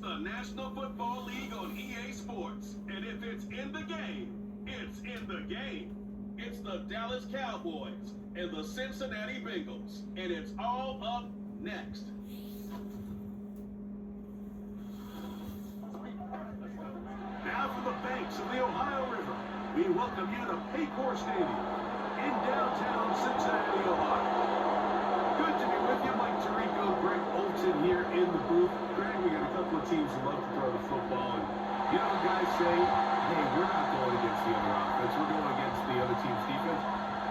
the National Football League on EA Sports. And if it's in the game, it's in the game. It's the Dallas Cowboys and the Cincinnati Bengals. And it's all up next. Now from the banks of the Ohio River, we welcome you to Paycor Stadium in downtown Cincinnati, Ohio. Good to be with you, Mike Tirico, Greg Olson here in the booth. Greg, we got a couple of teams who love to throw the football, and you know, guys say, hey, we're not going against the other offense, we're going against the other team's defense.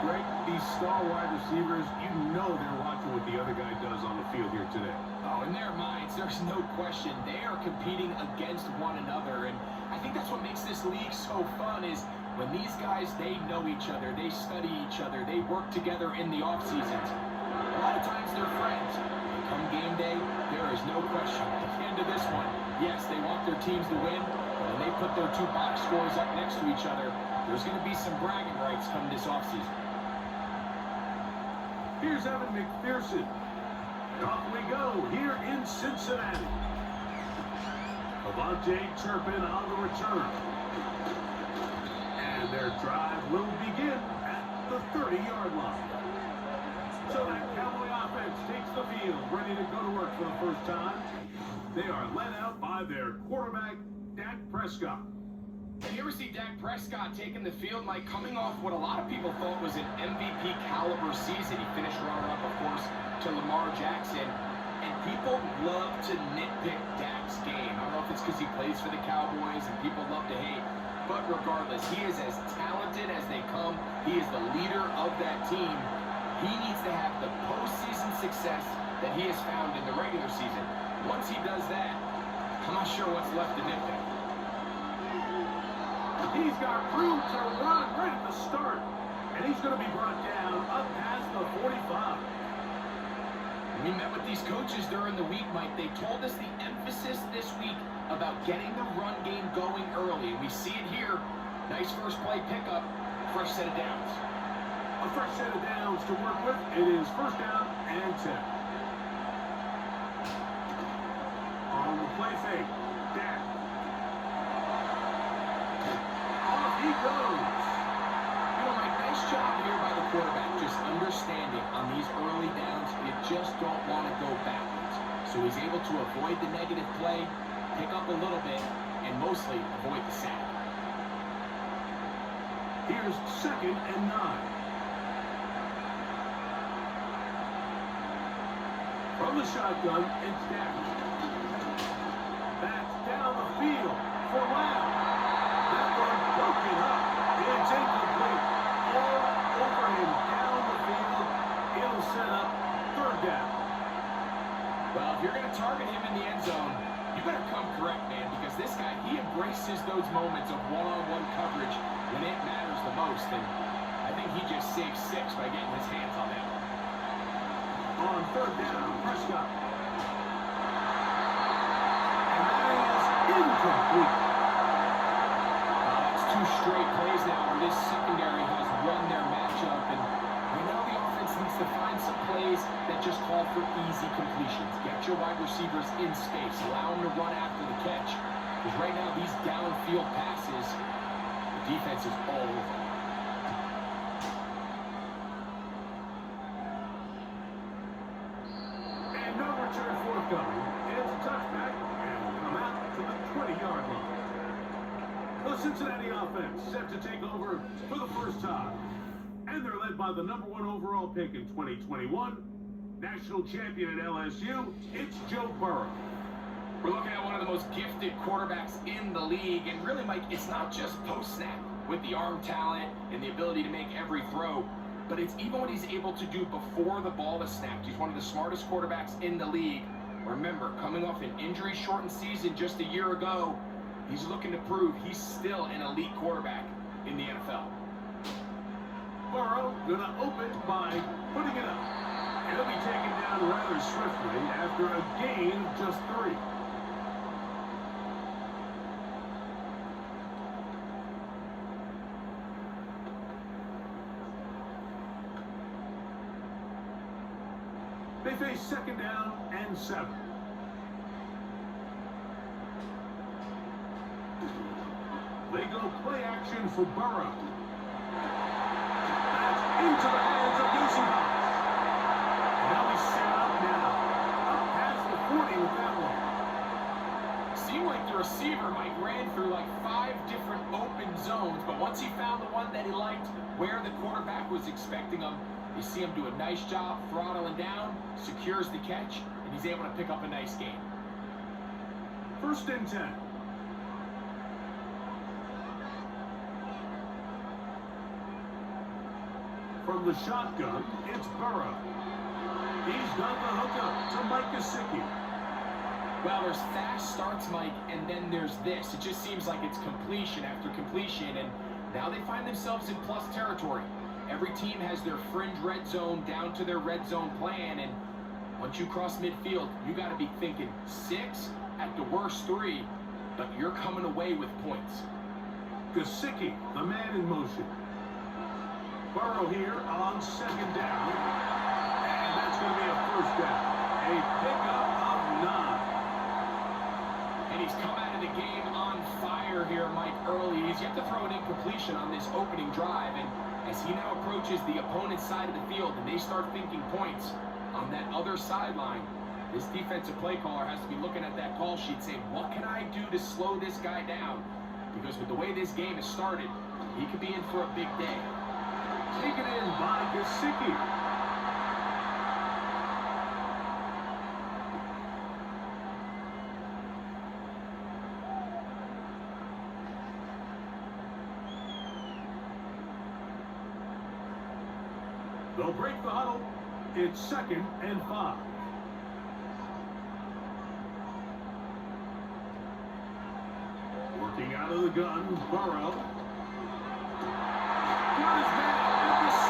Greg, these star wide receivers, you know they're watching what the other guy does on the field here today. Oh, in their minds, there's no question. They are competing against one another, and I think that's what makes this league so fun is when these guys, they know each other, they study each other, they work together in the off seasons. A lot of times they're friends. And come game day, there is no question. At the end of this one, yes, they want their teams to win, but when they put their two box scores up next to each other, there's going to be some bragging rights come this offseason. Here's Evan McPherson. Off we go here in Cincinnati. Avante Turpin on the return. And their drive will begin at the 30-yard line. So that Cowboy offense takes the field, ready to go to work for the first time. They are led out by their quarterback, Dak Prescott. And here we see Dak Prescott taking the field, Mike, coming off what a lot of people thought was an MVP caliber season. He finished runner-up, of course, to Lamar Jackson. And people love to nitpick Dak's game. I don't know if it's because he plays for the Cowboys and people love to hate. But regardless, he is as talented as they come. He is the leader of that team. He needs to have the postseason success that he has found in the regular season. Once he does that, I'm not sure what's left to nitpick. He's got room to run right at the start. And he's going to be brought down up past the 45. We met with these coaches during the week, Mike. They told us the emphasis this week about getting the run game going early. We see it here. Nice first play pickup, fresh set of downs. A fresh set of downs to work with. It is first down and 10. On the play fake, Dak. Off he goes. You know, Mike, nice job here by the quarterback, just understanding on these early downs, you just don't want to go backwards. So he's able to avoid the negative play, pick up a little bit, and mostly avoid the sack. Here's 2nd and 9. From the shotgun, it's Dak. That's down the field for Lamb. That one broken up. It's incomplete. All over him down the field. It'll set up 3rd down. Well, if you're going to target him in the end zone, you better come correct, man, because this guy, he embraces those moments of one-on-one coverage when it matters the most. And I think he just saved 6 by getting his hands on that one. On 3rd down, Prescott. And that is incomplete. It's 2 straight plays now where this secondary has run their matchup, and we know the offense needs to find some plays that just call for easy completions. Get your wide receivers in space, allow them to run after the catch, because right now these downfield passes, the defense is all over. No return forthcoming. It's a touchback, and will come out to the 20-yard line. The Cincinnati offense set to take over for the first time. And they're led by the #1 overall pick in 2021, national champion at LSU, it's Joe Burrow. We're looking at one of the most gifted quarterbacks in the league, and really, Mike, it's not just post-snap with the arm talent and the ability to make every throw, but it's even what he's able to do before the ball is snapped. He's one of the smartest quarterbacks in the league. Remember, coming off an injury-shortened season just a year ago, he's looking to prove he's still an elite quarterback in the NFL. Burrow gonna open by putting it up. And he'll be taken down rather swiftly after a gain of just 3. They face 2nd down and 7. They go play action for Burrow. That's into the hands of Newsom. Now he's set up now. Up past the 40 with that one. Seemed like the receiver, Mike, ran through like 5 different open zones, but once he found the one that he liked, where the quarterback was expecting him, you see him do a nice job throttling down, secures the catch, and he's able to pick up a nice gain. 1st and 10. From the shotgun, it's Burrow. He's got the hookup to Mike Gesicki. Well, there's fast starts, Mike, and then there's this. It just seems like it's completion after completion, and now they find themselves in plus territory. Every team has their fringe red zone down to their red zone plan, and once you cross midfield, you got to be thinking 6, at the worst 3, but you're coming away with points. Gesicki, the man in motion. Burrow here on 2nd down, and that's going to be a 1st down. A pickup of 9. And he's come out of the game on fire here, Mike, early. He's yet to throw an incompletion on this opening drive, and as he now approaches the opponent's side of the field and they start thinking points on that other sideline, this defensive play caller has to be looking at that call sheet saying, what can I do to slow this guy down? Because with the way this game has started, he could be in for a big day. Taken in by Gesicki. They'll break the huddle. It's 2nd and 5. Working out of the gun, Burrow. Got his man at the 6.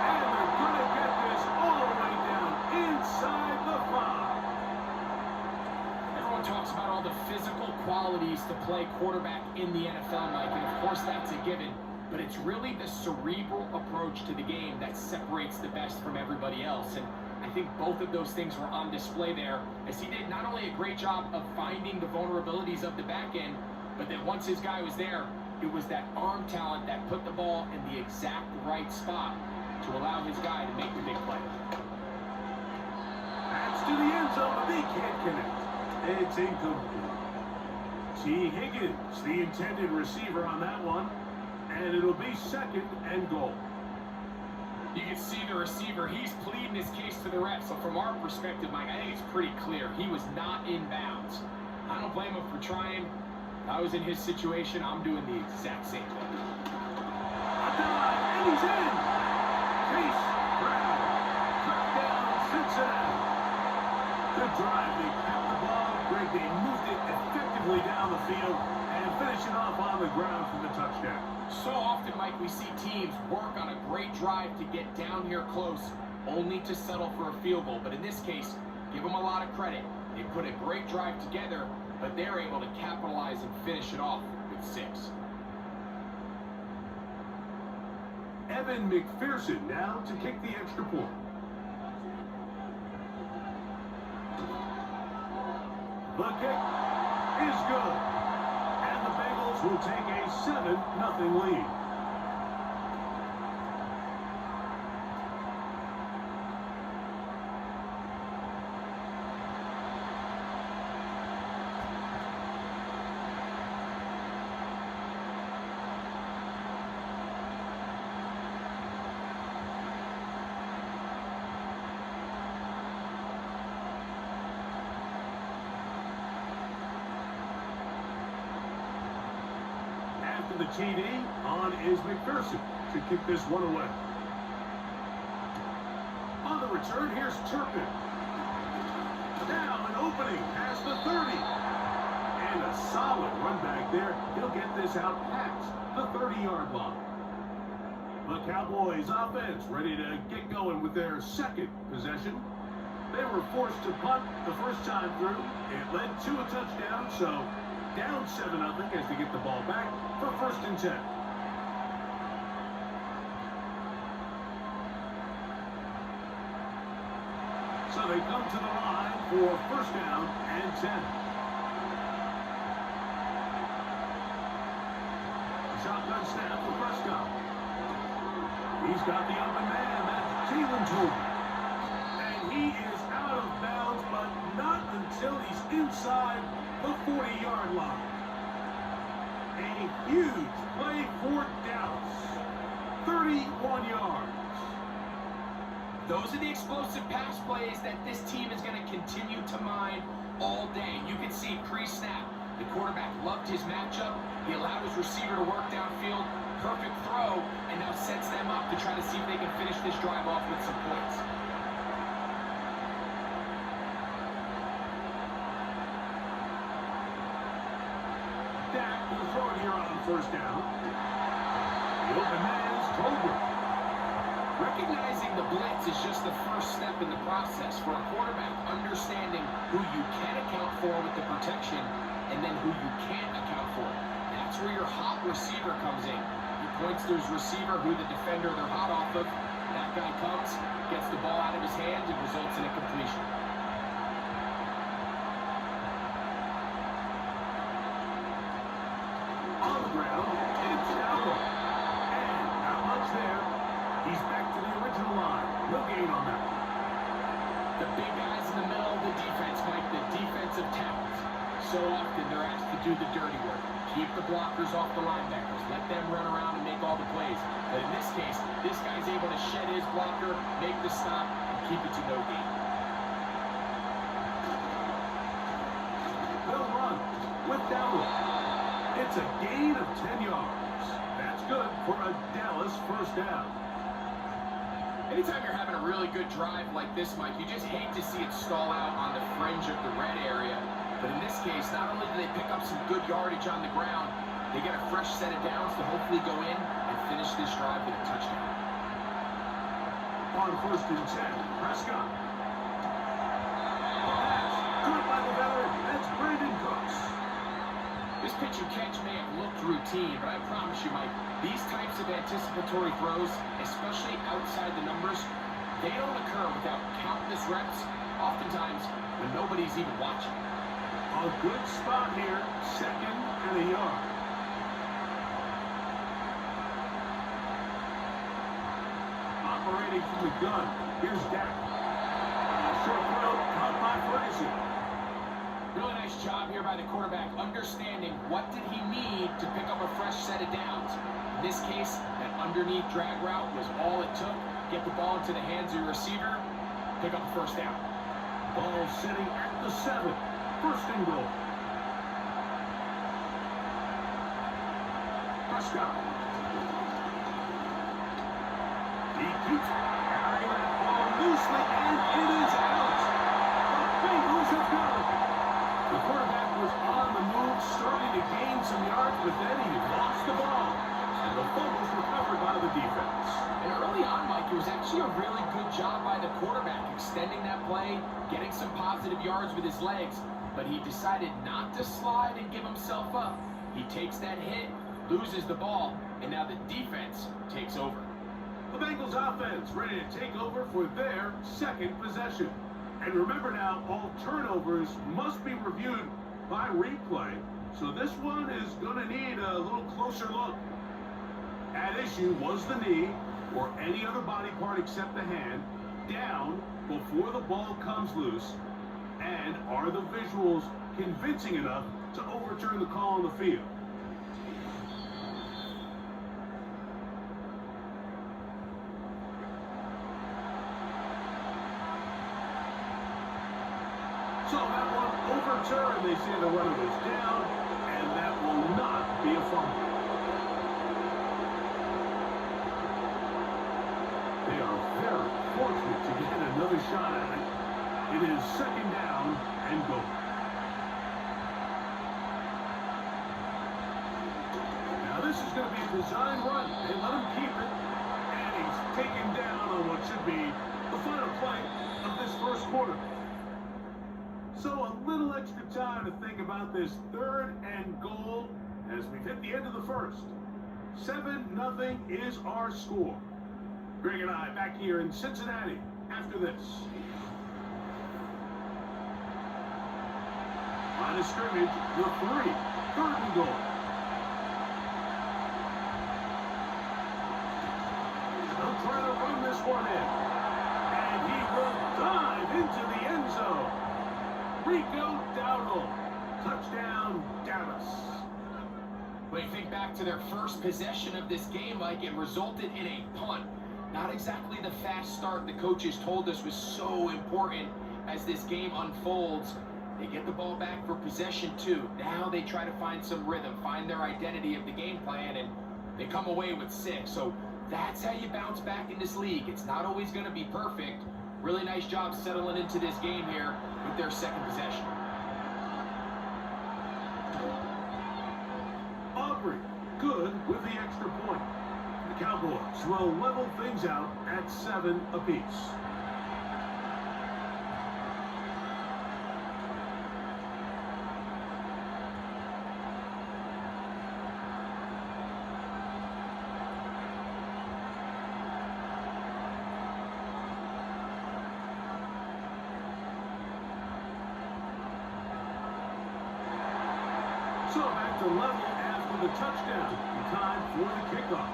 And they're going to get this all the way down inside the 5. Everyone talks about all the physical qualities to play quarterback in the NFL, Mike, and of course that's a given. But it's really the cerebral approach to the game that separates the best from everybody else. And I think both of those things were on display there, as he did not only a great job of finding the vulnerabilities of the back end, but that once his guy was there, it was that arm talent that put the ball in the exact right spot to allow his guy to make the big play. That's to the end zone, but they can't connect. It's incomplete. T. Higgins, the intended receiver on that one. And it'll be 2nd and goal. You can see the receiver. He's pleading his case to the ref. So from our perspective, Mike, I think it's pretty clear. He was not in bounds. I don't blame him for trying. If I was in his situation, I'm doing the exact same thing. A dive, and he's in. Chase Brown. Touchdown, Cincinnati. Good drive. They kept the ball. Greg, they moved it effectively down the field and finishing off on the ground for the touchdown. So often, Mike, we see teams work on a great drive to get down here close, only to settle for a field goal. But in this case, give them a lot of credit. They put a great drive together, but they're able to capitalize and finish it off with 6. Evan McPherson now to kick the extra point. The kick is good. And the Bengals will take a 7-0 lead. The TD on is McPherson to kick this one away. On the return, here's Turpin. Now an opening past the 30. And a solid run back there. He'll get this out past the 30-yard line. The Cowboys offense ready to get going with their second possession. They were forced to punt the first time through. It led to a touchdown, so down 7-0 as they get the ball back for 1st and 10. So they come to the line for 1st down and 10. shotgun snap for Prescott. He's got the open man. That's Jalen Tolbert. And he is out of bounds, but not until he's inside the 40-yard line. A huge play for Dallas. 31 yards. Those are the explosive pass plays that this team is going to continue to mine all day. You can see pre-snap, the quarterback loved his matchup. He allowed his receiver to work downfield. Perfect throw, and now sets them up to try to see if they can finish this drive off with some points. Dak will throw it here on first down. The open man is Tolbert. Recognizing the blitz is just the first step in the process for a quarterback, understanding who you can account for with the protection and then who you can't account for. That's where your hot receiver comes in. He points to his receiver, who the defender they're hot off of. That guy comes, gets the ball out of his hands, and results in a completion. On the ground, it's Allen. And not much there. He's back to the original line. No gain on that. The big guys in the middle of the defense, Mike, the defensive tackles. So often they're asked to do the dirty work. Keep the blockers off the linebackers. Let them run around and make all the plays. But in this case, this guy's able to shed his blocker, make the stop, and keep it to no gain. They'll run with Dallas. It's a gain of 10 yards. That's good for a Dallas first down. Anytime you're having a really good drive like this, Mike, you just hate to see it stall out on the fringe of the red area. But in this case, not only do they pick up some good yardage on the ground, they get a fresh set of downs to hopefully go in and finish this drive with a touchdown. On first and 10, Prescott. Pass, caught by the veteran. That's Brandon Cooks. This pitch and catch may have looked routine, but I promise you, Mike, these types of anticipatory throws, especially outside the numbers, they don't occur without countless reps, oftentimes when nobody's even watching. A good spot here, second and a yard. Operating from the gun, here's Dak. Short throw, caught by Ferguson. Really nice job here by the quarterback, understanding what did he need to pick up a fresh set of downs. In this case, that underneath drag route was all it took. Get the ball into the hands of your receiver, pick up a first down. Ball sitting at the 7. First and goal. Prescott. He keeps carrying that ball loosely, and it is out. The Bengals have got it. The quarterback was on the move, starting to gain some yards, but then he lost the ball. And the fumble was recovered by the defense. And early on, Mike, it was actually a really good job by the quarterback, extending that play, getting some positive yards with his legs. But he decided not to slide and give himself up. He takes that hit, loses the ball, and now the defense takes over. The Bengals offense ready to take over for their second possession. And remember now, all turnovers must be reviewed by replay. So this one is going to need a little closer look. At issue was the knee, or any other body part except the hand, down before the ball comes loose. And are the visuals convincing enough to overturn the call on the field? So that one overturned. They say the runner was down, and that will not be a fumble. They are very fortunate to get another shot at it. It is second down and goal. Now this is going to be a design run. They let him keep it, and he's taken down on what should be the final play of this first quarter. So a little extra time to think about this third and goal as we've hit the end of the first. 7-0 is our score. Greg and I back here in Cincinnati after this. Line of scrimmage, the 3, third and goal. Dive into the end zone. Rico Dowdle. Touchdown, Dallas. When you think back to their first possession of this game, Mike, it resulted in a punt. Not exactly the fast start the coaches told us was so important as this game unfolds. They get the ball back for possession two. Now they try to find some rhythm, find their identity of the game plan, and they come away with 6. So that's how you bounce back in this league. It's not always going to be perfect. Really nice job settling into this game here with their second possession. Aubrey, good with the extra point. The Cowboys will level things out at 7 apiece. So back to level after the touchdown. Time for the kickoff.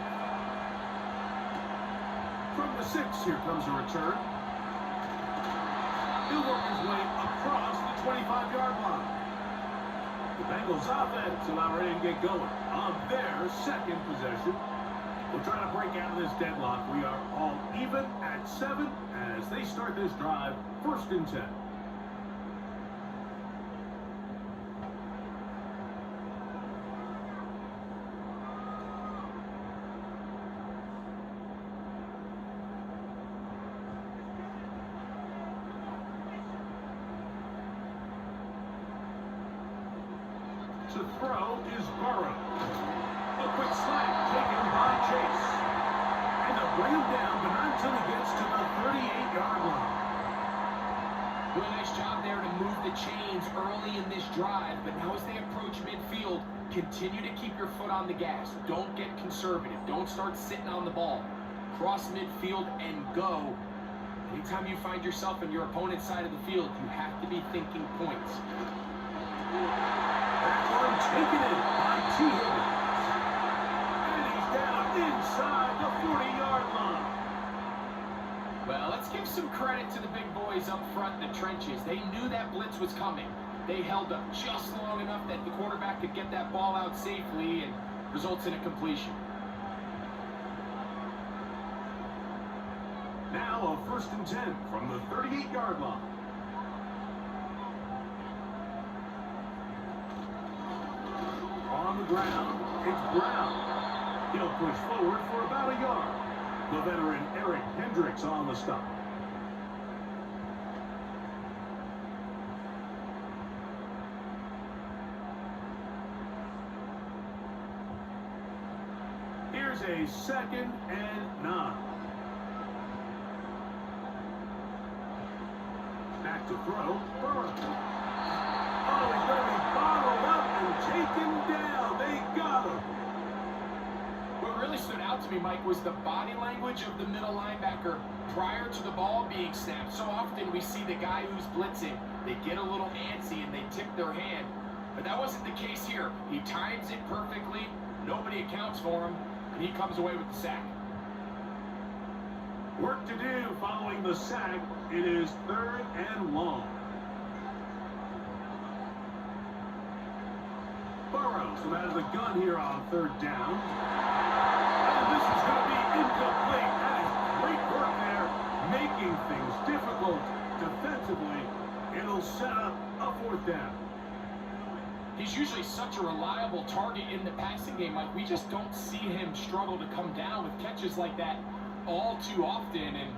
From the 6, here comes a return. He'll work his way across the 25-yard line. The Bengals offense allow ready to get going on their second possession. We're trying to break out of this deadlock. We are all even at 7 as they start this drive, 1st and 10. To throw is Burrow. A quick slant taken by Chase. And they'll bring him down, but not until he gets to the 38-yard line. Really nice job there to move the chains early in this drive, but now as they approach midfield, continue to keep your foot on the gas. Don't get conservative. Don't start sitting on the ball. Cross midfield and go. Anytime you find yourself on your opponent's side of the field, you have to be thinking points. That one taken in by T. Higgins. And he's down inside the 40-yard line. Well, let's give some credit to the big boys up front in the trenches. They knew that blitz was coming. They held up just long enough that the quarterback could get that ball out safely and results in a completion. Now a 1st and 10 from the 38-yard line. On the ground, it's Brown. He'll push forward for about a yard. The veteran Eric Hendricks on the stop. Here's a 2nd and 9. Back to throw, Burrow. Oh, he's going to be bottled up and taken down. They got him. What really stood out to me, Mike, was the body language of the middle linebacker prior to the ball being snapped. So often we see the guy who's blitzing, they get a little antsy and they tip their hand. But that wasn't the case here. He times it perfectly, nobody accounts for him, and he comes away with the sack. Work to do following the sack. It is 3rd and long. Burrows has the gun here on 3rd down. And this is going to be incomplete. That is great work there, making things difficult defensively. It'll set up a 4th down. He's usually such a reliable target in the passing game. Like, we just don't see him struggle to come down with catches like that all too often. And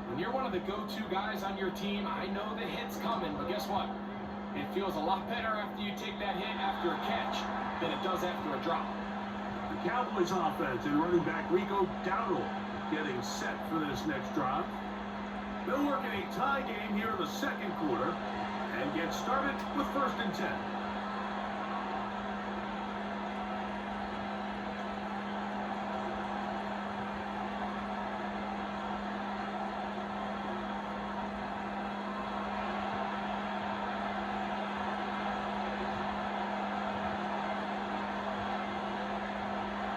when you're one of the go-to guys on your team, I know the hit's coming, but guess what? It feels a lot better after you take that hit after a catch than it does after a drop. The Cowboys offense and running back Rico Dowdle getting set for this next drive. They'll work in a tie game here in the 2nd quarter and get started with 1st and 10.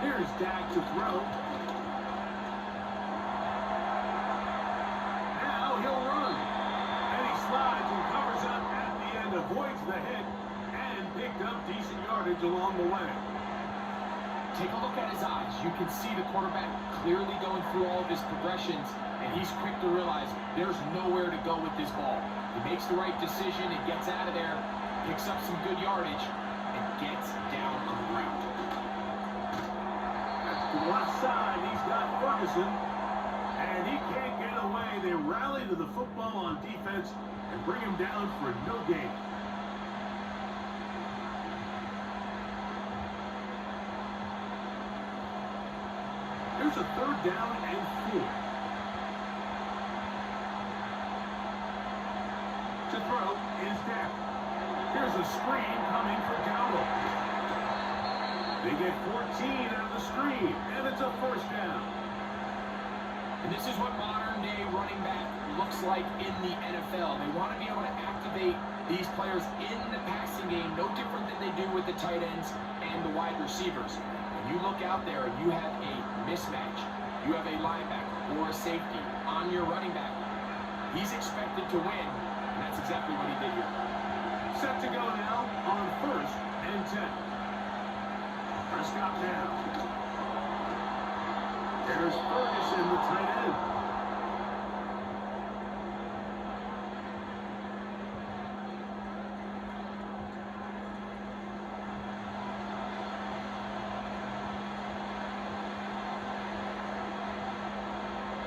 Here's Dak to throw. Now he'll run. and avoids the hit and picked up decent yardage along the way. Take a look at his eyes. You can see the quarterback clearly going through all of his progressions, and he's quick to realize there's nowhere to go with this ball. He makes the right decision and gets out of there, picks up some good yardage, and gets down on the ground. To the left side, he's got Ferguson, and he can't get away. They rally to the football on defense and bring him down for no gain. Here's a 3rd down and 4. To throw is Dak. Here's a screen coming for Dowdle. They get 14 out of the screen, and it's a 1st down. And this is what modern-day running back looks like in the NFL. They want to be able to activate these players in the passing game, no different than they do with the tight ends and the wide receivers. When you look out there and you have a mismatch, you have a linebacker or a safety on your running back, he's expected to win, and that's exactly what he did here. Set to go now on 1st and 10. Prescott now. There's Ferguson, the tight end.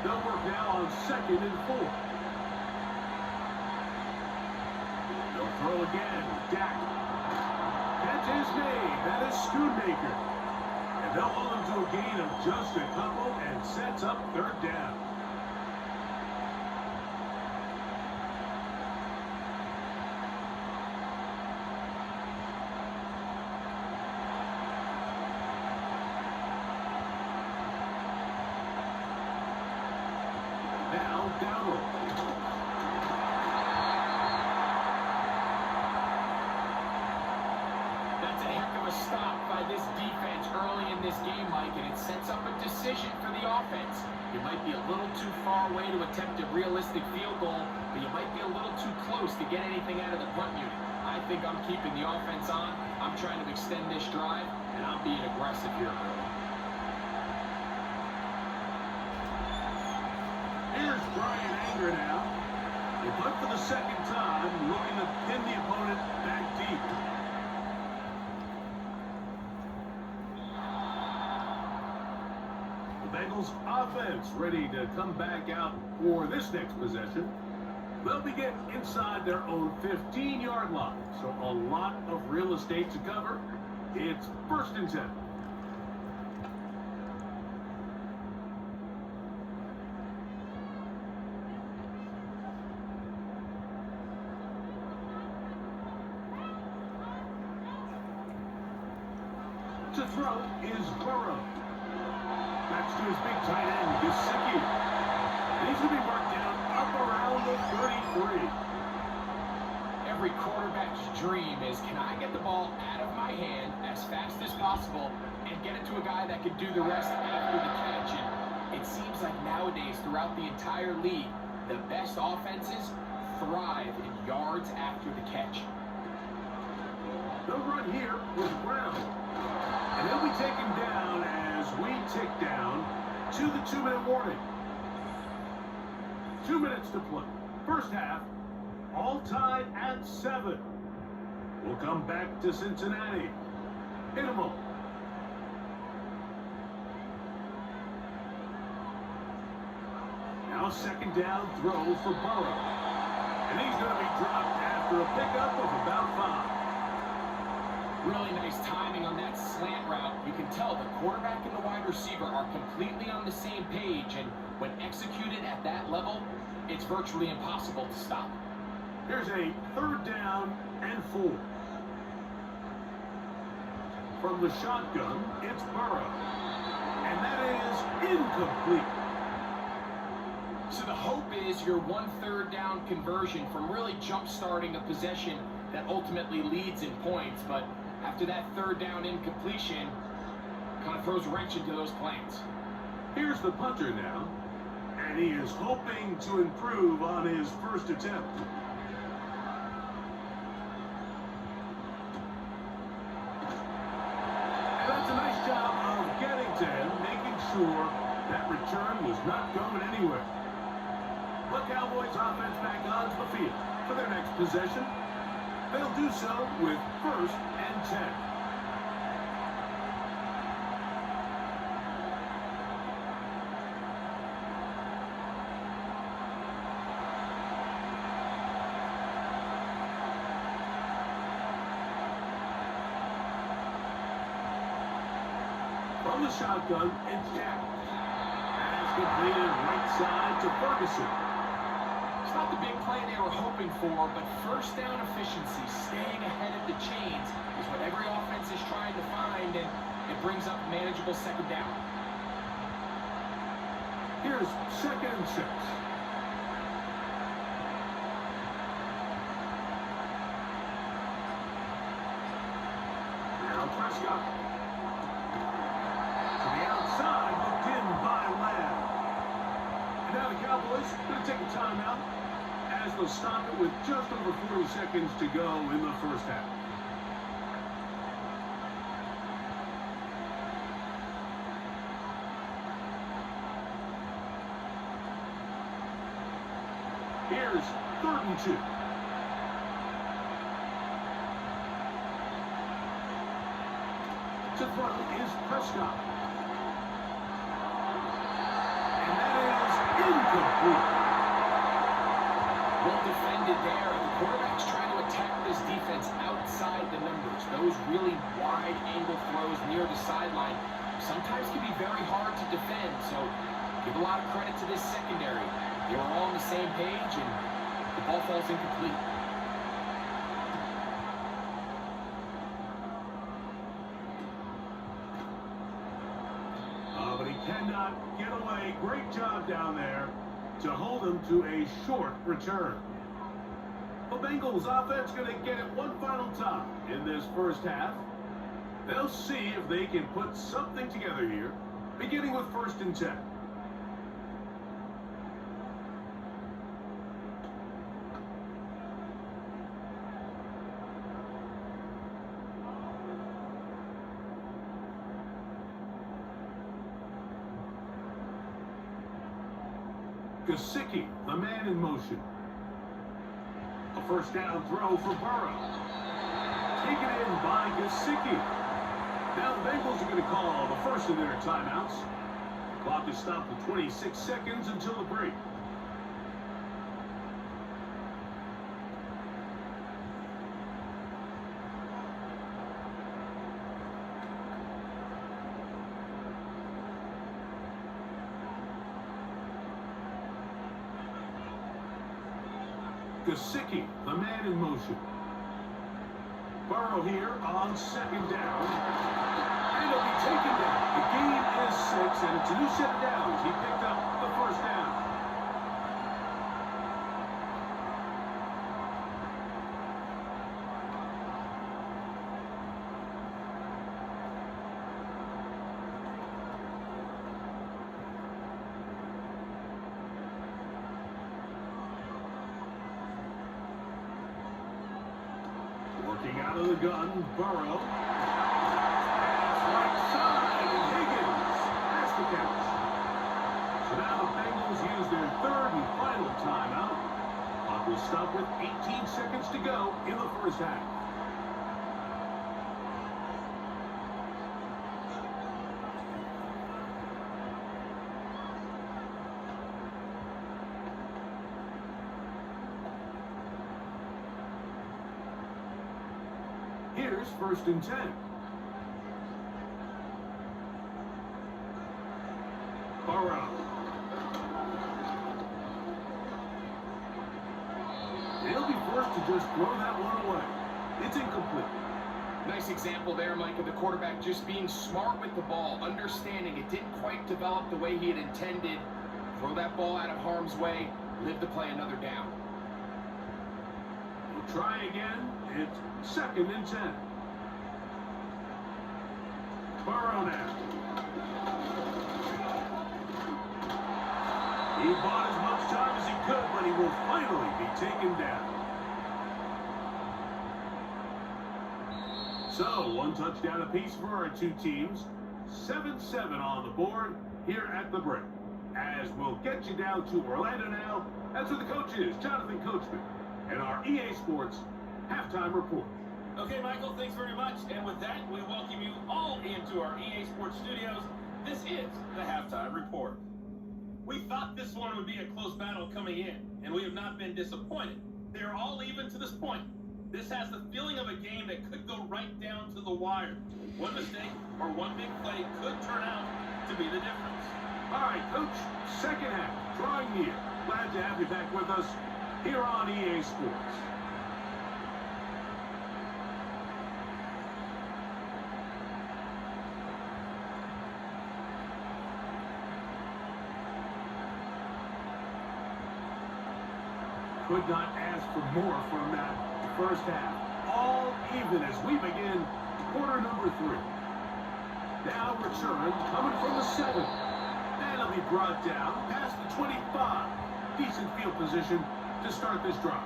They'll work now on 2nd and 4. They'll throw again. Dak. Catch is made. That is Schoonmaker. And they'll hold him to a gain of just a couple and sets up 3rd down. Now, Dowdle. That's a heck of a stop by this defense early in this game, Mike, and it sets up a decision for the offense. You might be a little too far away to attempt a realistic field goal, but you might be a little too close to get anything out of the punt unit. I think I'm keeping the offense on. I'm trying to extend this drive, and I'm being aggressive here early. Here's Brian Anger now. They punt for the 2nd time, looking to pin the opponent back deep. The Bengals offense ready to come back out for this next possession. They'll begin inside their own 15-yard line, so a lot of real estate to cover. It's 1st and 10. To throw is Burrow. Backs to his big tight end, Gesicki. And he's going to be marked down up around the 33. Every quarterback's dream is, can I get the ball out of my hand as fast as possible and get it to a guy that can do the rest after the catch? And it seems like nowadays, throughout the entire league, the best offenses thrive in yards after the catch. They'll run here with Brown. And he'll be taken down as we tick down to the 2-minute warning. 2 minutes to play. 1st half, all tied at 7. We'll come back to Cincinnati in a moment. Now 2nd down throw for Burrow. And he's going to be dropped after a pickup of about 5. Really nice timing on that slant route. You can tell the quarterback and the wide receiver are completely on the same page, and when executed at that level, it's virtually impossible to stop. Here's a 3rd down and 4. From the shotgun, it's Burrow. And that is incomplete. So the hope is your 1/3 down conversion from really jump-starting a possession that ultimately leads in points, but after that 3rd down incompletion, kind of throws a wrench into those plans. Here's the punter now, and he is hoping to improve on his 1st attempt. sure that return was not going anywhere. The Cowboys offense back onto the field for their next possession. They'll do so with 1st and 10. From the shotgun, it's Jack. Pass completed right side to Ferguson. It's not the big play they were hoping for, but first down efficiency, staying ahead of the chains, is what every offense is trying to find, and it brings up manageable 2nd down. Here's 2nd and 6. Now Prescott. To the outside, looked in by Lamb. And now the Cowboys going to take a timeout as they'll stop it with just over 40 seconds to go in the first half. Here's 3rd and 2. To throw is Prescott. And that is incomplete. Well defended there. The quarterback's trying to attack this defense outside the numbers. Those really wide angle throws near the sideline sometimes can be very hard to defend. So give a lot of credit to this secondary. They were all on the same page, and the ball falls incomplete. But he cannot get away. Great job down there to hold him to a short return. The Bengals offense going to get it one final time in this first half. They'll see if they can put something together here, beginning with 1st and 10. Gesicki, the man in motion. A 1st down throw for Burrow. Taken in by Gesicki. Now the Bengals are going to call the first of their timeouts. Clock is stopped at 26 seconds until the break. Gesicki, the man in motion. Burrow here on 2nd down. And he'll be taken down. The gain is 6, and it's a new set of downs. He picked up the 1st down. Working out of the gun, Burrow. Pass right side, and Higgins has the catch. So now the Bengals use their 3rd and final timeout. Clock will stop with 18 seconds to go in the first half. Here's 1st and 10. Burrow. They'll be forced to just throw that one away. It's incomplete. Nice example there, Mike, of the quarterback just being smart with the ball, understanding it didn't quite develop the way he had intended. Throw that ball out of harm's way, live to play another down. We'll try again. It's 2nd and 10. Burrow now. He bought as much time as he could, but he will finally be taken down. So, one touchdown apiece for our two teams. 7-7 on the board. here at the break. As we'll get you down to Orlando now, that's where the coach is, Jonathan Coachman, and our EA Sports halftime report. Okay, Michael, thanks very much. And with that, we welcome you all into our EA Sports studios. This is the halftime report. We thought this one would be a close battle coming in, and we have not been disappointed. They are all even to this point. This has the feeling of a game that could go right down to the wire. One mistake or one big play could turn out to be the difference. All right, Coach, second half, drawing near. Glad to have you back with us here on EA Sports. Could not ask for more from that first half. All even as we begin quarter number 3. Now return coming from the 7. That'll be brought down past the 25. Decent field position to start this drive.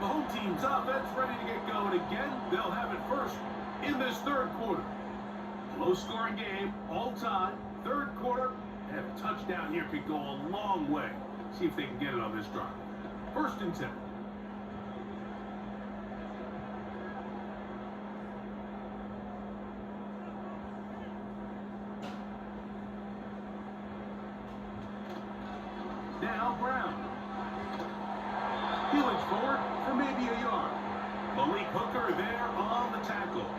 The home team's offense ready to get going again. They'll have it first in this third quarter. Low-scoring game, all time. Third quarter, and a touchdown here could go a long way. See if they can get it on this drive. First and 10. Now Brown. Peeling forward for maybe a yard. Malik Hooker there on the tackle.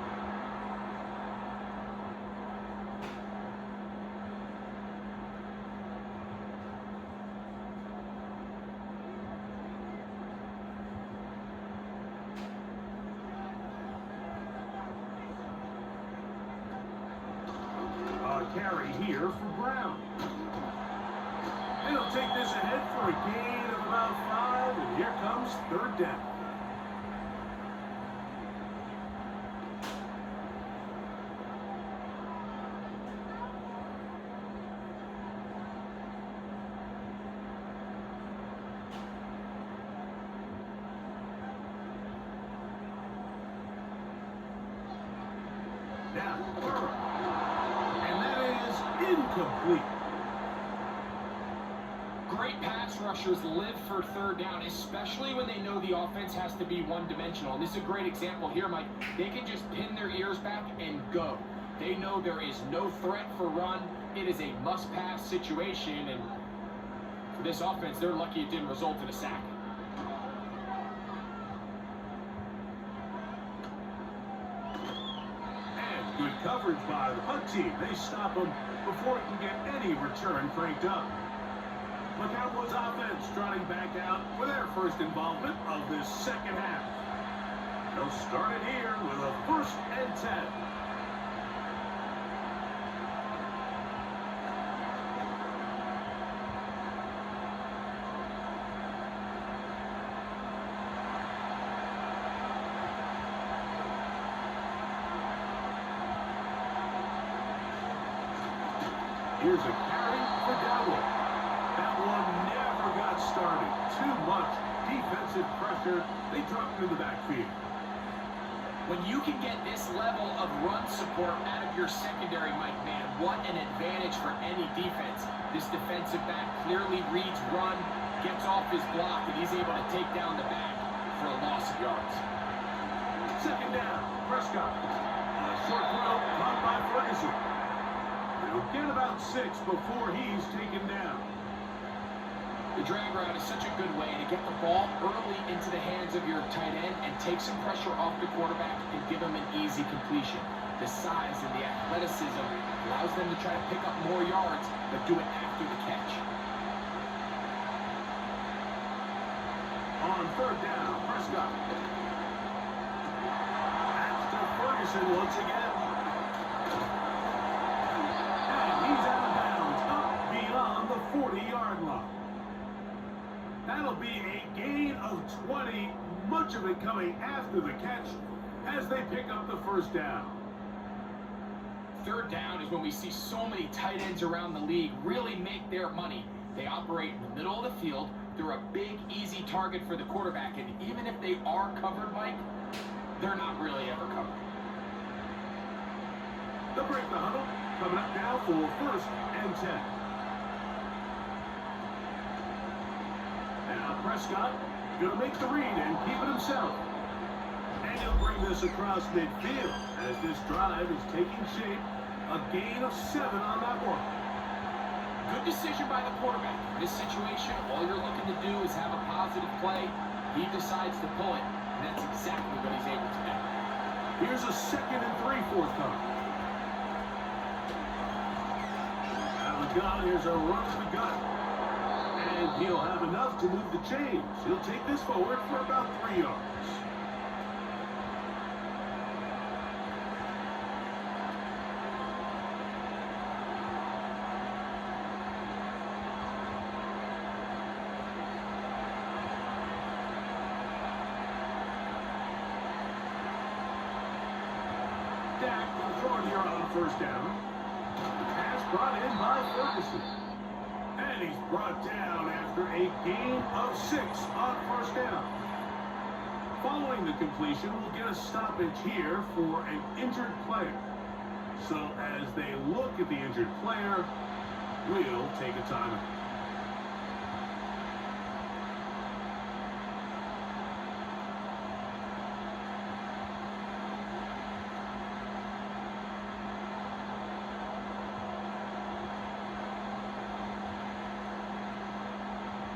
Carry here for Brown. And he'll take this ahead for a gain of about 5, and here comes third down. Now, Burrow. Incomplete. Great pass rushers live for third down, especially when they know the offense has to be one-dimensional. And this is a great example here, Mike. They can just pin their ears back and go. They know there is no threat for run. It is a must-pass situation, and for this offense, they're lucky it didn't result in a sack. And good coverage by the punt team. They stop him before he can get any return cranked up. The Cowboys offense trotting back out for their first involvement of this second half. They'll start it here with a first and 10. Here's a carry for Dowell. That one never got started. Too much defensive pressure. They dropped him in the backfield. When you can get this level of run support out of your secondary, Mike, man, what an advantage for any defense. This defensive back clearly reads run, gets off his block, and he's able to take down the back for a loss of yards. Second down, Prescott. A short throw caught by Ferguson. He'll get about 6 before he's taken down. The drag route is such a good way to get the ball early into the hands of your tight end and take some pressure off the quarterback and give him an easy completion. The size and the athleticism allows them to try to pick up more yards, but do it after the catch. On third down, Prescott. That's to Ferguson once again. He's out of bounds, up beyond the 40-yard line. That'll be a gain of 20, much of it coming after the catch as they pick up the first down. Third down is when we see so many tight ends around the league really make their money. They operate in the middle of the field. They're a big, easy target for the quarterback, and even if they are covered, Mike, they're not really ever covered. They'll break the huddle. coming up now for first and 10. Now Prescott going to make the read and keep it himself. And he'll bring this across midfield as this drive is taking shape. A gain of 7 on that one. Good decision by the quarterback. In this situation, all you're looking to do is have a positive play. He decides to pull it, and that's exactly what he's able to do. Here's a 2nd and 3 forthcoming. Out of the gun, here's a run to the gut. And he'll have enough to move the chains. He'll take this forward for about 3 yards. Dak will throw it here on first down. The pass brought in by Ferguson. And he's brought down after a gain of 6 on first down. Following the completion, we'll get a stoppage here for an injured player. So as they look at the injured player, we'll take a timeout.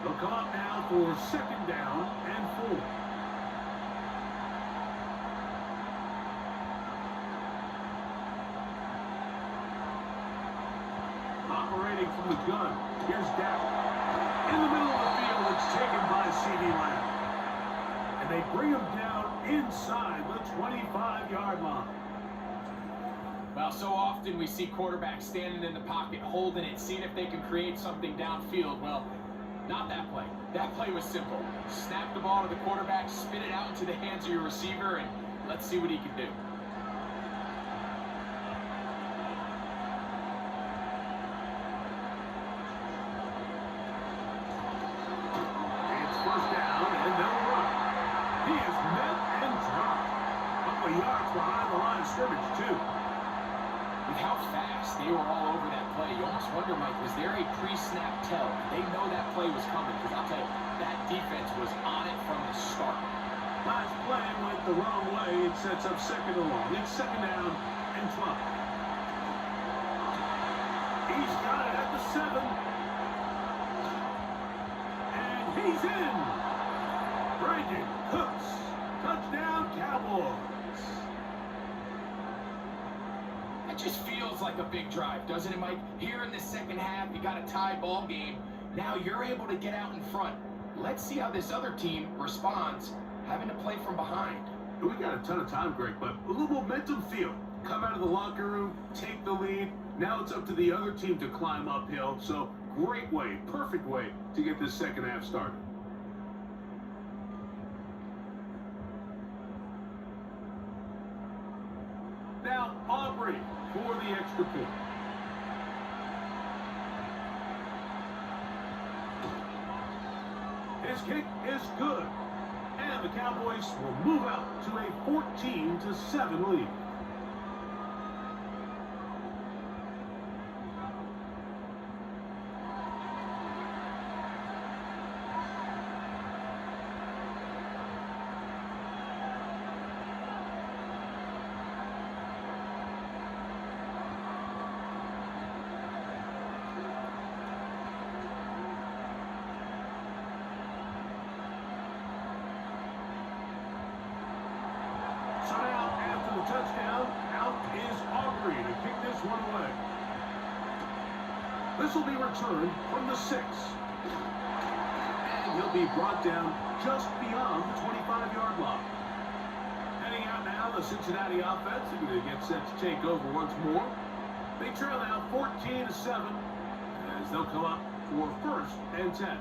They'll come up now for 2nd down and 4. Operating from the gun, here's Dak. In the middle of the field, it's taken by C.D. Lamb. And they bring him down inside the 25-yard line. Well, so often we see quarterbacks standing in the pocket, holding it, seeing if they can create something downfield. Well, not that play. That play was simple. Snap the ball to the quarterback, spin it out into the hands of your receiver, and let's see what he can do. It's first down, and they'll run. He is met and dropped. A couple of yards behind the line of scrimmage, too. With how fast they were all over that play, you almost wonder, Mike, was there a pre-snap tell? They know that play was coming, because I'll tell you, that defense was on it from the start. Last play went the wrong way. It sets up 2nd and long. It's 2nd down and 12. He's got it at the 7. And he's in. Brandon Cooks. Touchdown, Cowboys. It just feels like a big drive, doesn't it, Mike? Here in the second half, you got a tie ball game. Now you're able to get out in front. Let's see how this other team responds, having to play from behind. We got a ton of time, Greg, but a little momentum feel. Come out of the locker room, take the lead. Now it's up to the other team to climb uphill. So great way, perfect way to get this second half started. Now Aubrey for the extra point. His kick is good. And the Cowboys will move out to a 14-7 lead. So now, after the touchdown, out is Aubrey to kick this one away. This will be returned from the 6. And he'll be brought down just beyond the 25-yard line. Heading out now, the Cincinnati offense are going to get set to take over once more. They trail now 14-7 as they'll come up for first and 10.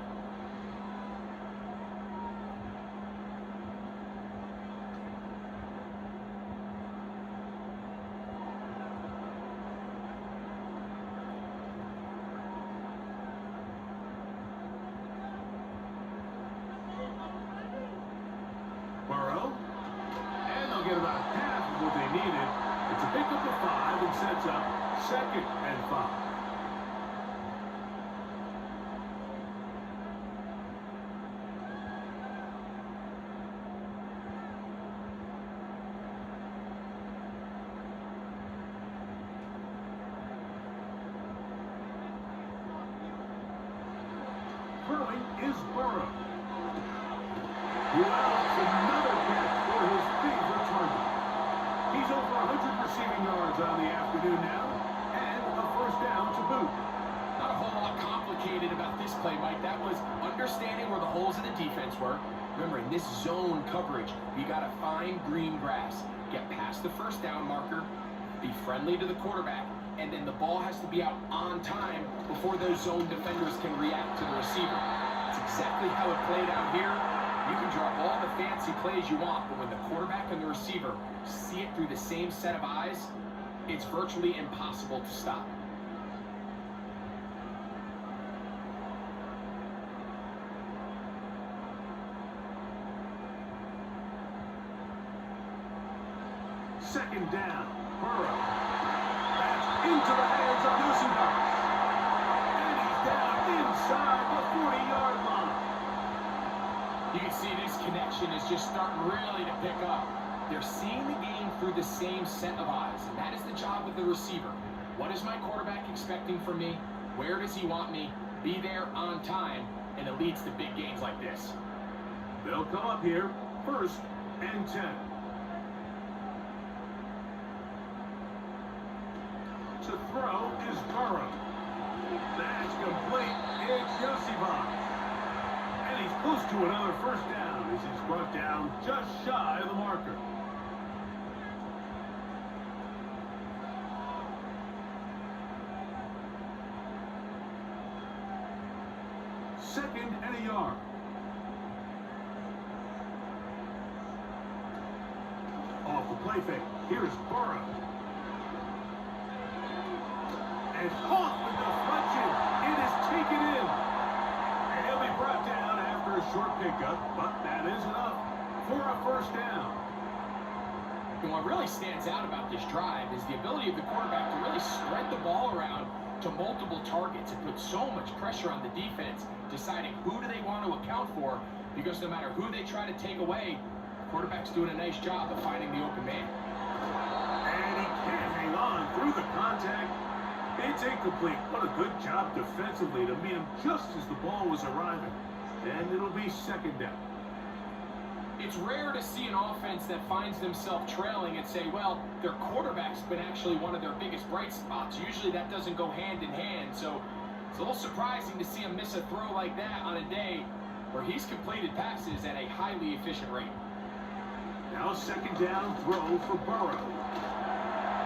Burrow, and they'll get about half what they needed. It's a pickup of 5 and sets up 2nd and 5. Throwing is Burrow. Well, it's another catch for his favorite target. He's over 100 receiving yards on the afternoon now, and a first down to boot. Not a whole lot complicated about this play, Mike. That was understanding where the holes in the defense were. Remember, in this zone coverage, you got to find green grass, get past the first down marker, be friendly to the quarterback, and then the ball has to be out on time before those zone defenders can react to the receiver. That's exactly how it played out here. You can draw all the fancy plays you want, but when the quarterback and the receiver see it through the same set of eyes, it's virtually impossible to stop. Second down, Burrow. That's into the hands of Lucifer. And he's down inside the 40-yard line. You can see this connection is just starting really to pick up. They're seeing the game through the same set of eyes, and that is the job of the receiver. What is my quarterback expecting from me? Where does he want me? Be there on time, and it leads to big gains like this. They'll come up here, 1st and 10. To throw is Burrow. That's complete. It's Yosibach. And he's close to another first down as he's brought down just shy of the marker. Second and a yard. Off the play fake. Here's Burrow. And off the deflection. It is taken in. And he'll be brought down after a short pickup, but that is enough for a first down. And what really stands out about this drive is the ability of the quarterback to really spread the ball around to multiple targets and put so much pressure on the defense, deciding who do they want to account for, because no matter who they try to take away, the quarterback's doing a nice job of finding the open man. And he can't hang on through the contact. It's incomplete. What a good job defensively to meet him just as the ball was arriving. And it'll be second down. It's rare to see an offense that finds themselves trailing and say, well, their quarterback's been actually one of their biggest bright spots. Usually that doesn't go hand in hand. So it's a little surprising to see him miss a throw like that on a day where he's completed passes at a highly efficient rate. Now second down throw for Burrow.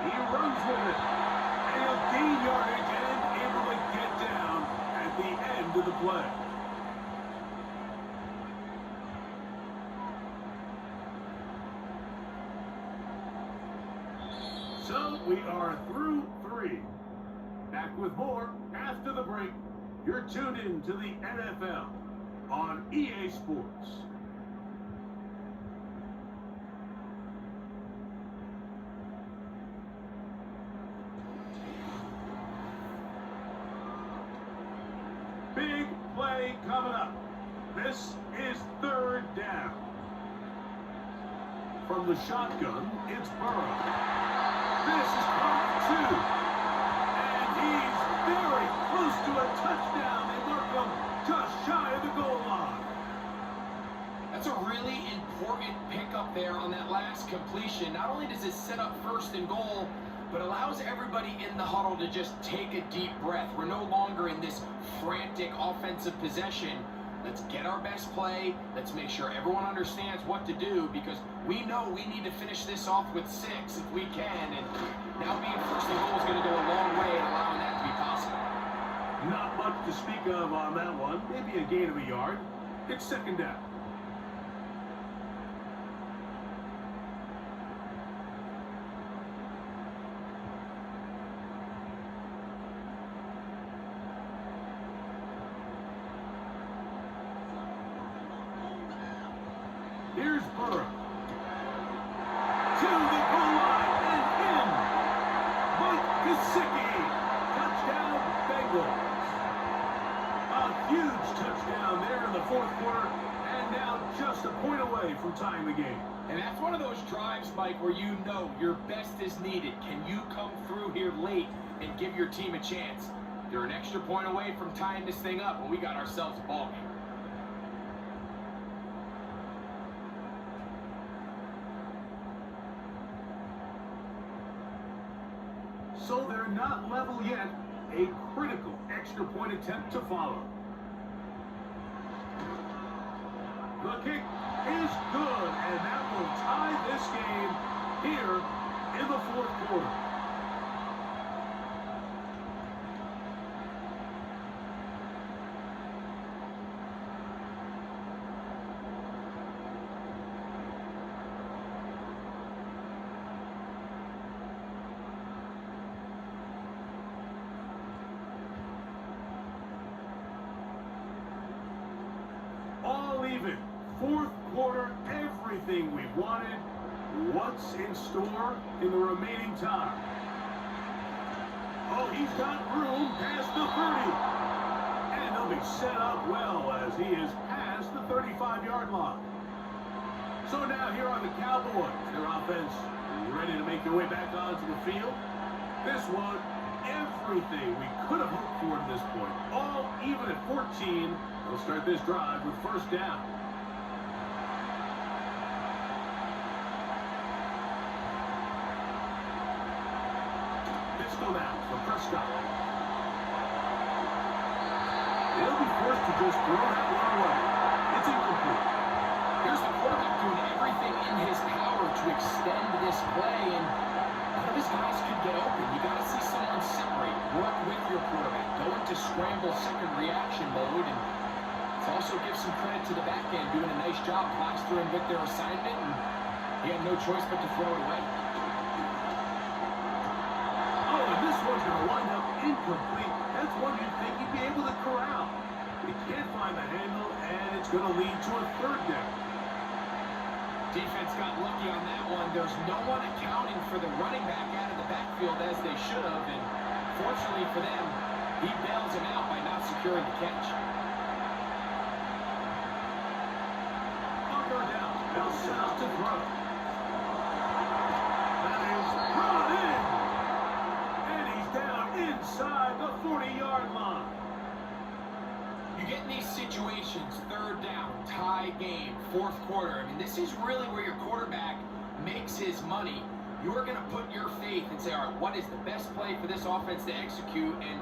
He runs with it. And he'll gain yardage and able to get down at the end of the play. So we are through 3. Back with more after the break. You're tuned in to the NFL on EA Sports. Big play coming up. This is third down. From the shotgun, it's Burrow. This is part 2. And he's very close to a touchdown. They mark him just shy of the goal line. That's a really important pickup there on that last completion. Not only does it set up 1st and goal, but allows everybody in the huddle to just take a deep breath. We're no longer in this frantic offensive possession. Let's get our best play. Let's make sure everyone understands what to do, because we know we need to finish this off with 6 if we can. And now being 1st and goal is going to go a long way in allowing that to be possible. Not much to speak of on that one. Maybe a gain of a yard. It's second down. Here's Burrow. To the goal line. from tying the game. And that's one of those drives, Mike, where you know your best is needed. Can you come through here late and give your team a chance? They're an extra point away from tying this thing up, and we got ourselves a ball game. So they're not level yet. A critical extra point attempt to follow. The kick is good, and that will tie this game here in the fourth quarter. All even. Fourth quarter, everything we've wanted. What's in store in the remaining time? Oh, he's got room past the 30. And they'll be set up well as he is past the 35-yard line. So now here are the Cowboys. Their offense ready to make their way back onto the field. This one, everything we could have hoped for to this point. All even at 14. They'll start this drive with first down. Pistol now for Prescott. They'll be forced to just throw that one away. It's incomplete. Here's the quarterback doing everything in his power to extend this play, and none of his guys could get open. You got to see someone separate, work with your quarterback, go into scramble second reaction mode, and also give some credit to the back end, doing a nice job plastering with their assignment, and he had no choice but to throw it away. Oh, and this one's going to wind up incomplete. That's one you'd think he'd be able to corral. He can't find the handle, and it's going to lead to a third down. Defense got lucky on that one. There's no one accounting for the running back out of the backfield as they should have, and fortunately for them, he bails him out by not securing the catch. Down. They'll set up to throw. That is brought in. And he's down inside the 40-yard line. You get in these situations, third down, tie game, fourth quarter. I mean, this is really where your quarterback makes his money. You're going to put your faith and say, all right, what is the best play for this offense to execute? And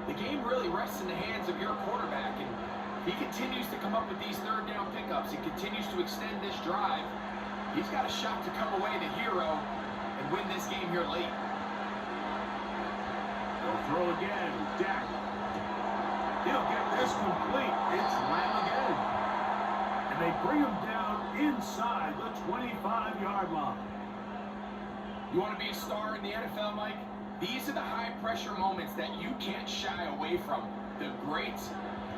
the game really rests in the hands of your quarterback. And he continues to come up with these third down pickups. He continues to extend this drive. He's got a shot to come away the hero and win this game here late. They'll throw again. Dak. He'll get this complete. It's Lamb again. And they bring him down inside the 25-yard line. You want to be a star in the NFL, Mike? These are the high-pressure moments that you can't shy away from. The greats,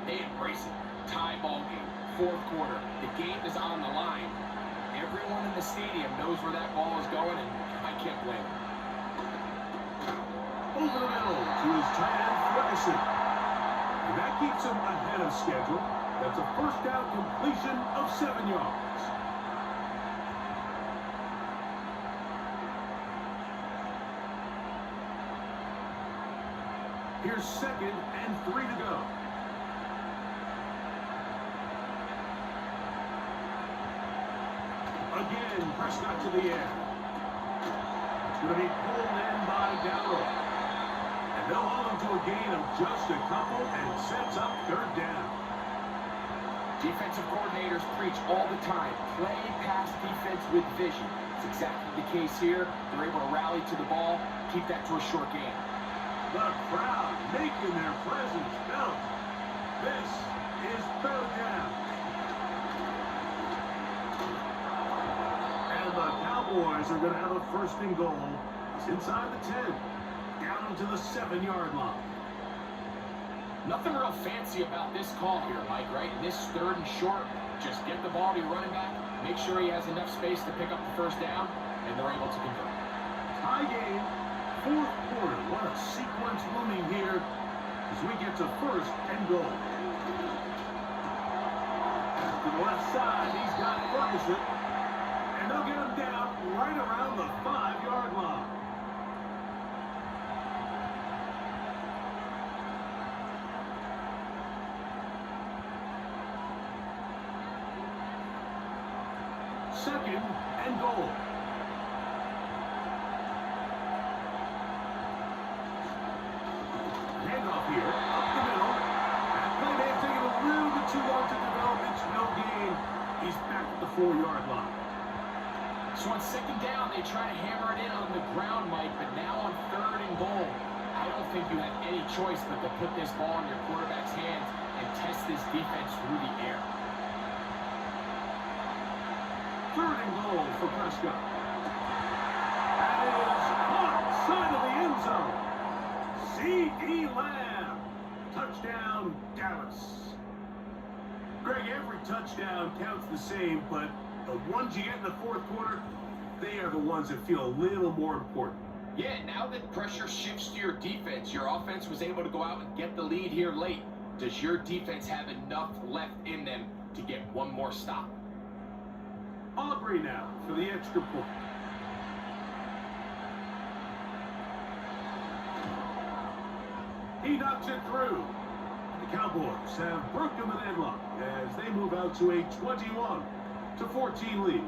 they embrace it. Tie ball game, fourth quarter. The game is on the line. Everyone in the stadium knows where that ball is going, and I can't blame them. Over the middle to his tight end, Ferguson. And that keeps him ahead of schedule. That's a first down completion of 7 yards. Here's 2nd and 3 to go. Again, Prescott to the air. It's going to be pulled in by Dowell. And they'll hold him to a gain of just a couple, and it sets up third down. Defensive coordinators preach all the time, play pass defense with vision. It's exactly the case here. They're able to rally to the ball, keep that to a short game. The crowd making their presence felt. This is third down. And the Cowboys are going to have a first and goal. It's inside the 10, down to the 7-yard line. Nothing real fancy about this call here, Mike, right? In this third and short, just get the ball to your running back, make sure he has enough space to pick up the first down, and they're able to convert. Tie game, fourth quarter. What a sequence looming here as we get to first and goal. To the left side, he's got Ferguson. And they'll get him down right around the 5-yard line. Second and goal. Handoff here, up the middle. That play may have taken a little bit too long to develop. It's no gain. He's back at the 4-yard line. So on second down, they try to hammer it in on the ground, Mike, but now on third and goal, I don't think you have any choice but to put this ball in your quarterback's hands and test this defense through the air. Third and goal for Prescott. That is caught side of the end zone. C.D. Lamb. Touchdown, Dallas. Greg, every touchdown counts the same, but the ones you get in the fourth quarter, they are the ones that feel a little more important. Yeah, now that pressure shifts to your defense, your offense was able to go out and get the lead here late. Does your defense have enough left in them to get one more stop? Aubrey now for the extra point. He knocks it through. The Cowboys have broken the deadlock as they move out to a 21-14 lead.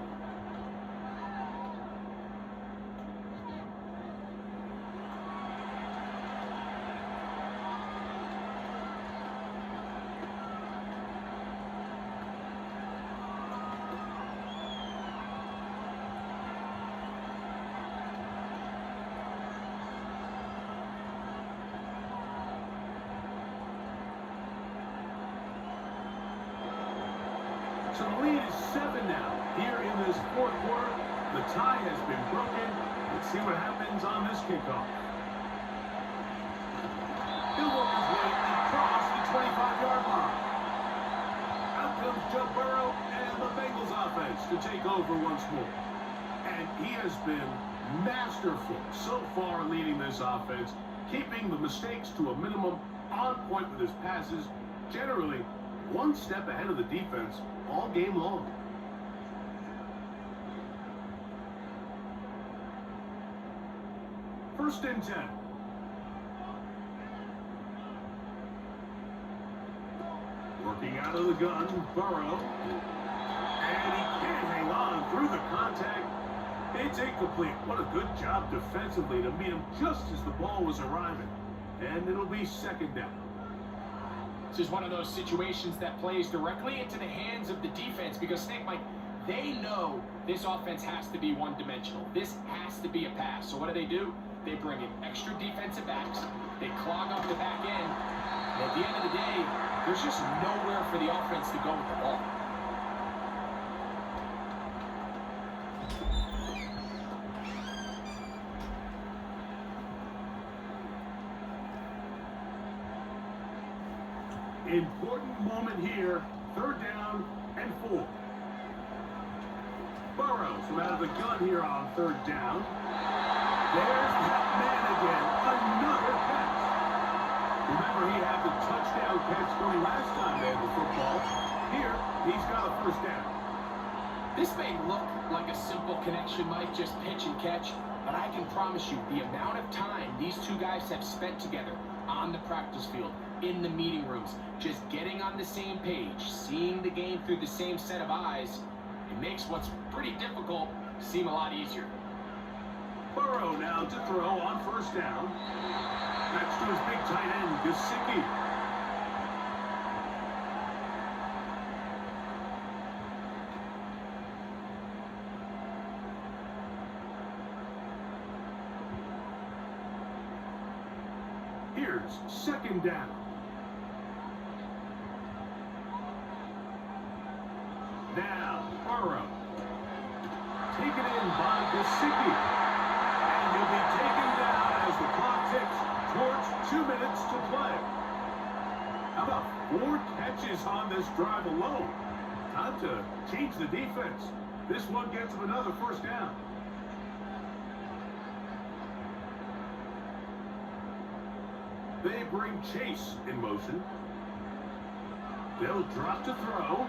So the lead is 7 now. Here in this fourth quarter, the tie has been broken. Let's see what happens on this kickoff. He'll work his way across the 25-yard line. Out comes Joe Burrow and the Bengals offense to take over once more. And he has been masterful so far leading this offense, keeping the mistakes to a minimum, on point with his passes, generally one step ahead of the defense all game long. First and 10. Working out of the gun, Burrow. And he can't hang on through the contact. It's incomplete. What a good job defensively to meet him just as the ball was arriving. And it'll be second down. This is one of those situations that plays directly into the hands of the defense because, Snake Mike, they know this offense has to be one-dimensional. This has to be a pass. So what do? They bring in extra defensive backs. They clog up the back end. And at the end of the day, there's just nowhere for the offense to go with the ball. Important moment here, third down and 4. Burrow from out of the gun here on third down. There's that man again, another catch. Remember, he had the touchdown catch from last time they had the football. Here, he's got a first down. This may look like a simple connection, Mike, just pitch and catch, but I can promise you the amount of time these two guys have spent together on the practice field, in the meeting rooms, just getting on the same page, seeing the game through the same set of eyes, it makes what's pretty difficult seem a lot easier. Burrow now to throw on first down. That's to his big tight end, Gesicki. Here's second down. Now, Burrow. Taken in by Gesicki. And he'll be taken down as the clock ticks towards 2 minutes to play. How about 4 catches on this drive alone? Time to change the defense. This one gets him another first down. They bring Chase in motion. They'll drop to throw.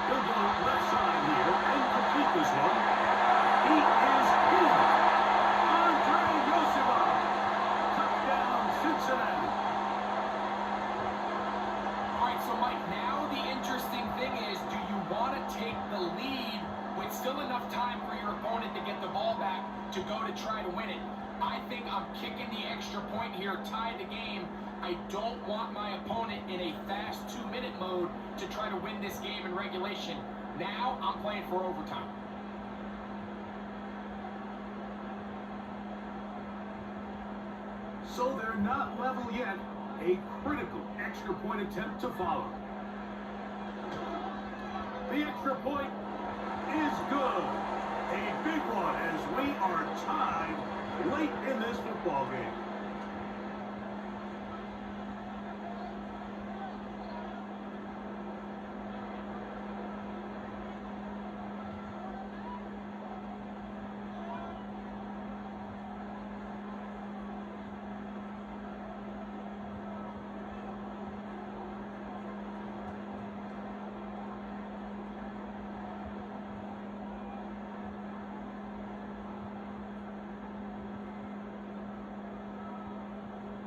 He'll go left side here and complete this one. He is in. Andre Yosima. Touchdown, Cincinnati. All right, so Mike, now the interesting thing is, do you want to take the lead with still enough time for your opponent to get the ball back to go to try to win it? I think I'm kicking the extra point here, tie the game. I don't want my opponent in a fast 2-minute mode to try to win this game in regulation. Now I'm playing for overtime. So they're not level yet. A critical extra point attempt to follow. The extra point is good. A big one as we are tied late in this football game.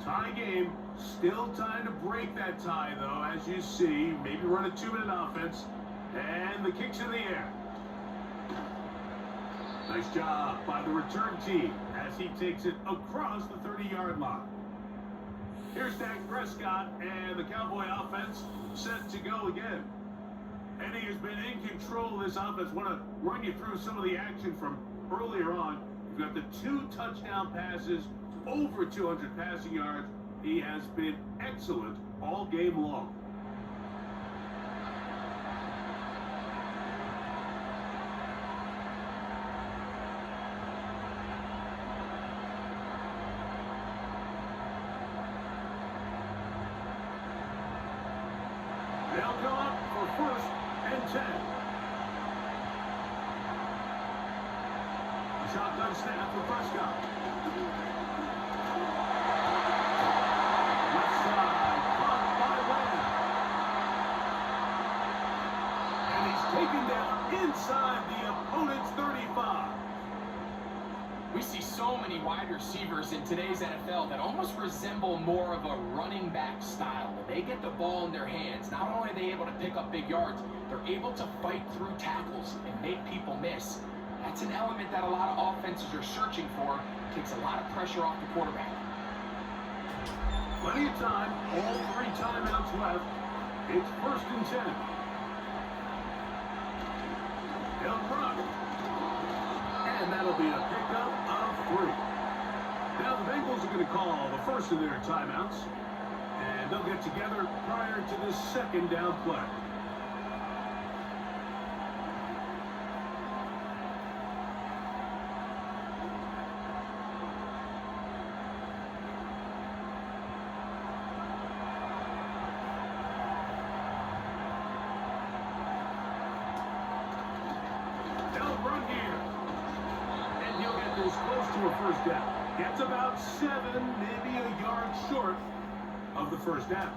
Tie game. Still time to break that tie, though, as you see. Maybe run a 2-minute offense. And the kick's in the air. Nice job by the return team as he takes it across the 30-yard line. Here's Dak Prescott and the Cowboy offense set to go again. And he has been in control of this offense. Want to run you through some of the action from earlier on. You've got the 2 touchdown passes, over 200 passing yards. He has been excellent all game long. They'll go up for 1st and 10. Shotgun snap for Prescott. Left side, caught by Lamb. And he's taken down inside the opponent's 35. We see so many wide receivers in today's NFL that almost resemble more of a running back style. When they get the ball in their hands, not only are they able to pick up big yards, they're able to fight through tackles and make people miss. That's an element that a lot of offenses are searching for. Takes a lot of pressure off the quarterback. Plenty of time, all 3 timeouts left. It's 1st and 10. They'll run. And that'll be a pickup of 3. Now the Bengals are going to call the first of their timeouts. And they'll get together prior to this 2nd down play. Close to a 1st down. Gets about 7, maybe a yard short of the 1st down.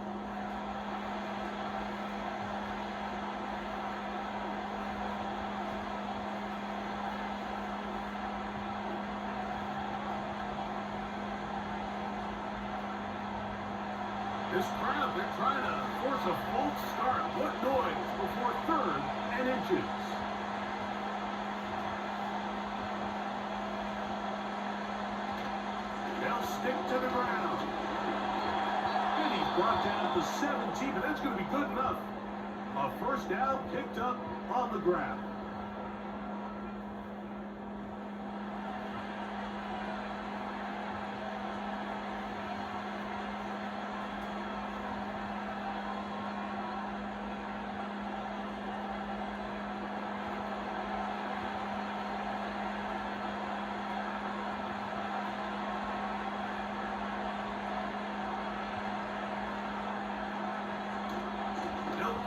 This crowd, they're trying to force a false start. What noise before 3rd and inches. They'll stick to the ground. And he's brought down at the 17, but that's going to be good enough. A 1st down picked up on the ground.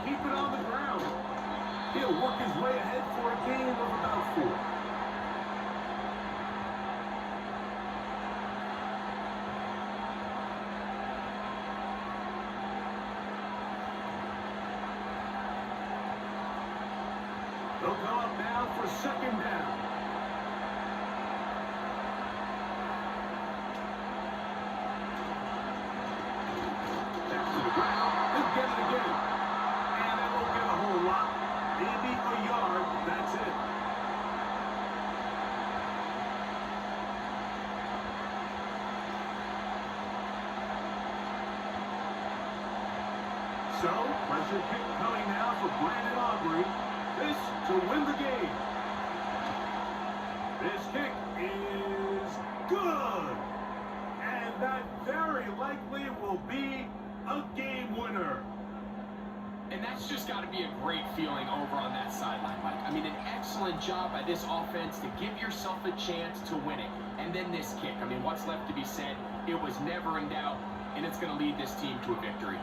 Keep it on the ground. He'll work his way ahead for a gain of about 4. for second down. Back to the ground. They'll get it again. And they won't get a whole lot. Maybe a yard. That's it. So, pressure kick coming now for Brandon Aubrey. This to win the game. This kick is good. And that very likely will be a game winner. And that's just got to be a great feeling over on that sideline, Mike. I mean, an excellent job by this offense to give yourself a chance to win it. And then this kick. I mean, what's left to be said? It was never in doubt, and it's going to lead this team to a victory.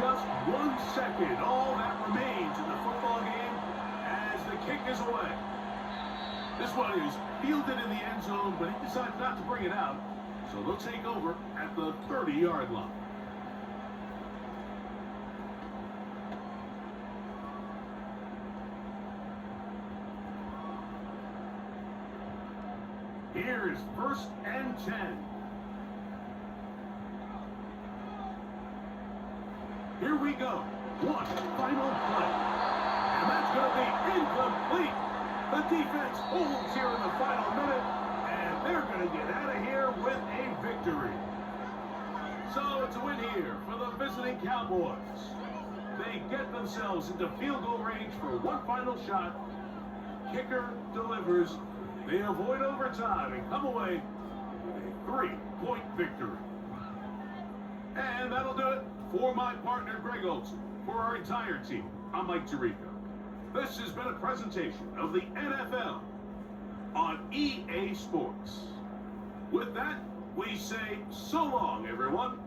Just 1 second, all that remains in the football game as the kick is away. This one is fielded in the end zone, but he decides not to bring it out, so they'll take over at the 30-yard line. Here's 1st and 10. Here we go. One final play. And that's going to be incomplete. The defense holds here in the final minute, and they're going to get out of here with a victory. So it's a win here for the visiting Cowboys. They get themselves into field goal range for one final shot. Kicker delivers. They avoid overtime and come away with a 3-point victory. And that'll do it for my partner, Greg Olson. For our entire team, I'm Mike Tirico. This has been a presentation of the NFL on EA Sports. With that, we say so long, everyone.